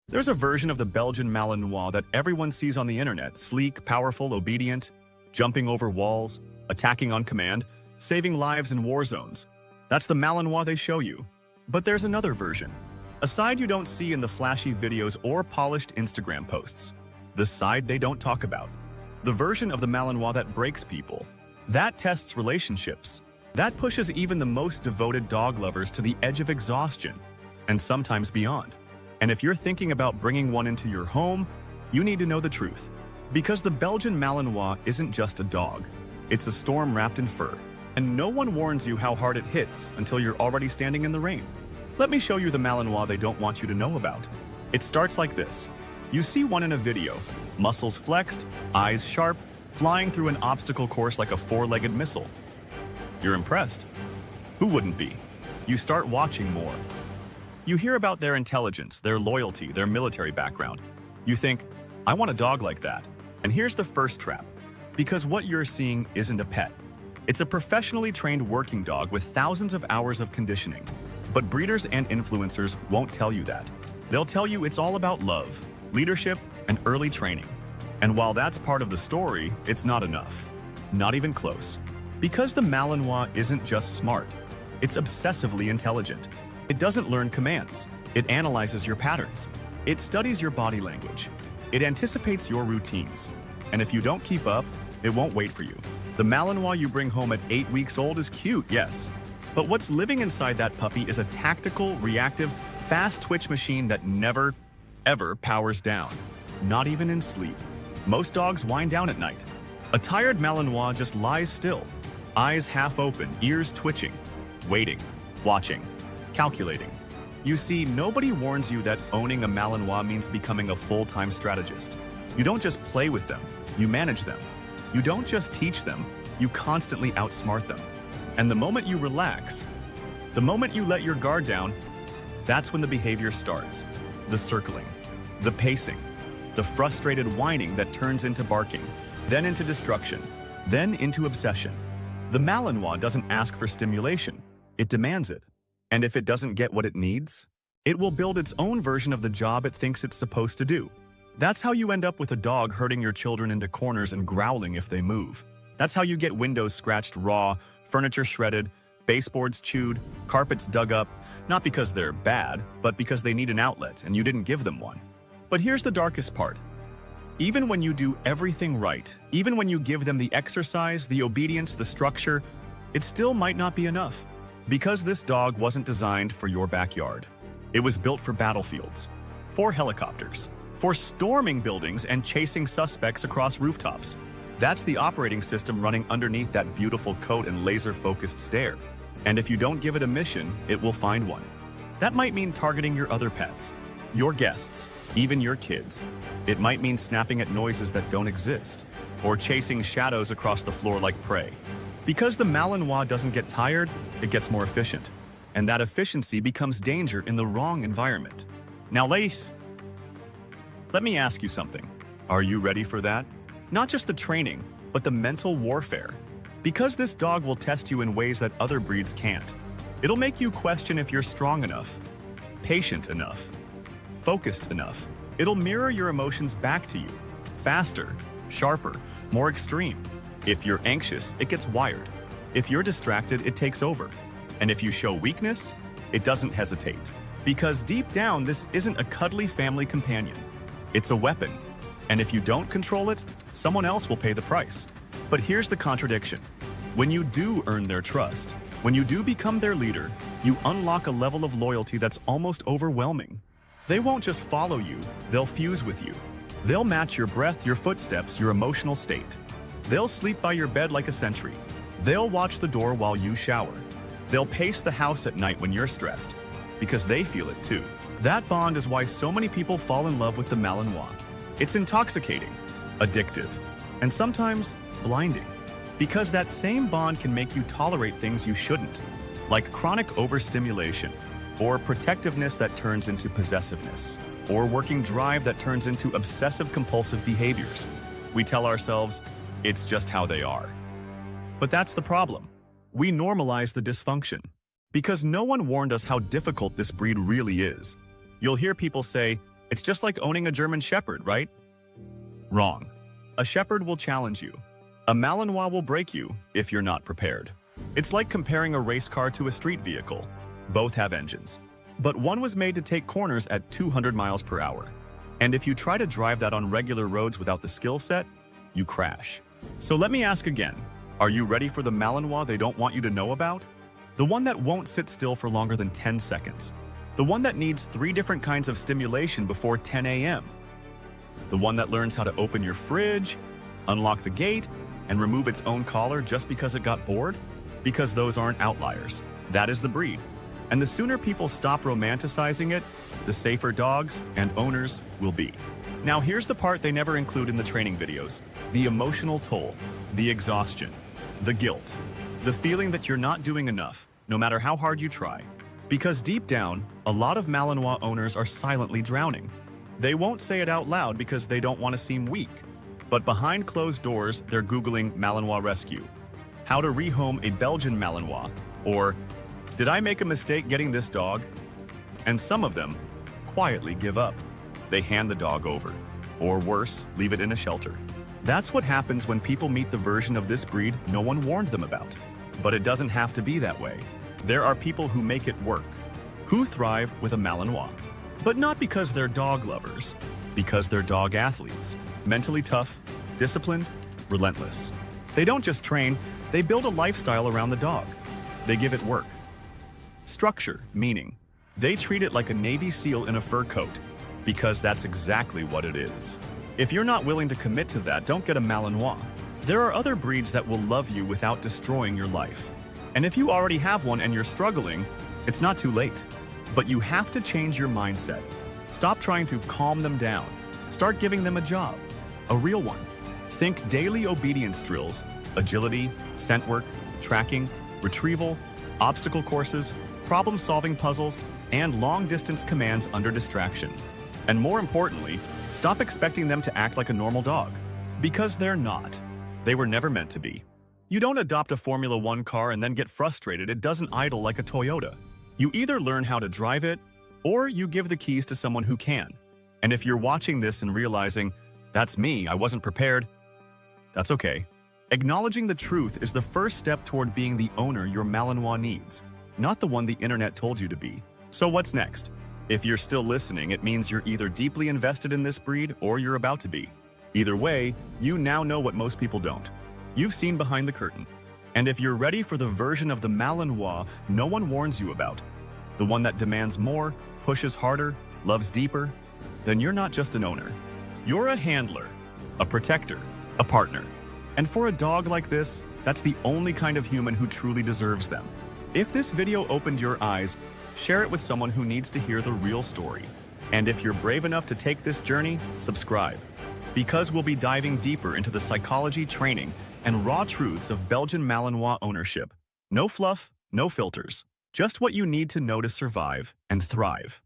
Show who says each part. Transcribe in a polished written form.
Speaker 1: There's a version of the Belgian Malinois that everyone sees on the internet, sleek, powerful, obedient, jumping over walls, attacking on command, saving lives in war zones. That's the Malinois they show you. But there's another version, a side you don't see in the flashy videos or polished Instagram posts. The side they don't talk about. The version of the Malinois that breaks people, that tests relationships, that pushes even the most devoted dog lovers to the edge of exhaustion, and sometimes beyond. And if you're thinking about bringing one into your home, you need to know the truth. Because the Belgian Malinois isn't just a dog. It's a storm wrapped in fur. And no one warns you how hard it hits until you're already standing in the rain. Let me show you the Malinois they don't want you to know about. It starts like this. You see one in a video, muscles flexed, eyes sharp, flying through an obstacle course like a four-legged missile. You're impressed. Who wouldn't be? You start watching more. You hear about their intelligence, their loyalty, their military background. You think, I want a dog like that. And here's the first trap. Because what you're seeing isn't a pet. It's a professionally trained working dog with thousands of hours of conditioning. But breeders and influencers won't tell you that. They'll tell you it's all about love, leadership, and early training. And while that's part of the story, it's not enough. Not even close. Because the Malinois isn't just smart. It's obsessively intelligent. It doesn't learn commands. It analyzes your patterns. It studies your body language. It anticipates your routines. And if you don't keep up, it won't wait for you. The Malinois you bring home at 8 weeks old is cute, yes. But what's living inside that puppy is a tactical, reactive, fast twitch machine that never, ever powers down. Not even in sleep. Most dogs wind down at night. A tired Malinois just lies still. Eyes half open, ears twitching. Waiting. Watching. Calculating. You see, nobody warns you that owning a Malinois means becoming a full-time strategist. You don't just play with them, you manage them. You don't just teach them, you constantly outsmart them. And the moment you relax, the moment you let your guard down, that's when the behavior starts. The circling, the pacing, the frustrated whining that turns into barking, then into destruction, then into obsession. The Malinois doesn't ask for stimulation, it demands it. And if it doesn't get what it needs, it will build its own version of the job it thinks it's supposed to do. That's how you end up with a dog herding your children into corners and growling if they move. That's how you get windows scratched raw, furniture shredded, baseboards chewed, carpets dug up, not because they're bad, but because they need an outlet and you didn't give them one. But here's the darkest part. Even when you do everything right, even when you give them the exercise, the obedience, the structure, it still might not be enough. Because this dog wasn't designed for your backyard. It was built for battlefields, for helicopters, for storming buildings and chasing suspects across rooftops. That's the operating system running underneath that beautiful coat and laser-focused stare. And if you don't give it a mission, it will find one. That might mean targeting your other pets, your guests, even your kids. It might mean snapping at noises that don't exist, or chasing shadows across the floor like prey. Because the Malinois doesn't get tired, it gets more efficient. And that efficiency becomes danger in the wrong environment. Now, Lace, let me ask you something. Are you ready for that? Not just the training, but the mental warfare. Because this dog will test you in ways that other breeds can't. It'll make you question if you're strong enough, patient enough, focused enough. It'll mirror your emotions back to you, faster, sharper, more extreme. If you're anxious, it gets wired. If you're distracted, it takes over. And if you show weakness, it doesn't hesitate. Because deep down, this isn't a cuddly family companion. It's a weapon. And if you don't control it, someone else will pay the price. But here's the contradiction. When you do earn their trust, when you do become their leader, you unlock a level of loyalty that's almost overwhelming. They won't just follow you, they'll fuse with you. They'll match your breath, your footsteps, your emotional state. They'll sleep by your bed like a sentry. They'll watch the door while you shower. They'll pace the house at night when you're stressed, because they feel it too. That bond is why so many people fall in love with the Malinois. It's intoxicating, addictive, and sometimes blinding. Because that same bond can make you tolerate things you shouldn't, like chronic overstimulation, or protectiveness that turns into possessiveness, or working drive that turns into obsessive-compulsive behaviors. We tell ourselves, it's just how they are. But that's the problem. We normalize the dysfunction. Because no one warned us how difficult this breed really is. You'll hear people say, It's just like owning a German Shepherd, right? Wrong. A Shepherd will challenge you. A Malinois will break you if you're not prepared. It's like comparing a race car to a street vehicle. Both have engines. But one was made to take corners at 200 miles per hour. And if you try to drive that on regular roads without the skill set, you crash. So let me ask again, are you ready for the Malinois they don't want you to know about? The one that won't sit still for longer than 10 seconds. The one that needs 3 different kinds of stimulation before 10 a.m. The one that learns how to open your fridge, unlock the gate, and remove its own collar just because it got bored? Because those aren't outliers. That is the breed. And the sooner people stop romanticizing it, the safer dogs and owners will be. Now here's the part they never include in the training videos. The emotional toll, the exhaustion, the guilt, the feeling that you're not doing enough, no matter how hard you try. Because deep down, a lot of Malinois owners are silently drowning. They won't say it out loud because they don't want to seem weak. But behind closed doors, they're Googling Malinois rescue, how to rehome a Belgian Malinois, or did I make a mistake getting this dog? And some of them quietly give up. They hand the dog over, or worse, leave it in a shelter. That's what happens when people meet the version of this breed no one warned them about. But it doesn't have to be that way. There are people who make it work, who thrive with a Malinois. But not because they're dog lovers, because they're dog athletes, mentally tough, disciplined, relentless. They don't just train, they build a lifestyle around the dog. They give it work. Structure, meaning. They treat it like a Navy SEAL in a fur coat, because that's exactly what it is. If you're not willing to commit to that, don't get a Malinois. There are other breeds that will love you without destroying your life. And if you already have one and you're struggling, it's not too late. But you have to change your mindset. Stop trying to calm them down. Start giving them a job, a real one. Think daily obedience drills, agility, scent work, tracking, retrieval, obstacle courses, problem-solving puzzles, and long-distance commands under distraction. And more importantly, stop expecting them to act like a normal dog. Because they're not. They were never meant to be. You don't adopt a Formula One car and then get frustrated it doesn't idle like a Toyota. You either learn how to drive it, or you give the keys to someone who can. And if you're watching this and realizing, that's me, I wasn't prepared, that's okay. Acknowledging the truth is the first step toward being the owner your Malinois needs, not the one the internet told you to be. So what's next? If you're still listening, it means you're either deeply invested in this breed or you're about to be. Either way, you now know what most people don't. You've seen behind the curtain. And if you're ready for the version of the Malinois no one warns you about, the one that demands more, pushes harder, loves deeper, then you're not just an owner. You're a handler, a protector, a partner. And for a dog like this, that's the only kind of human who truly deserves them. If this video opened your eyes, share it with someone who needs to hear the real story. And if you're brave enough to take this journey, subscribe. Because we'll be diving deeper into the psychology, training, and raw truths of Belgian Malinois ownership. No fluff, no filters. Just what you need to know to survive and thrive.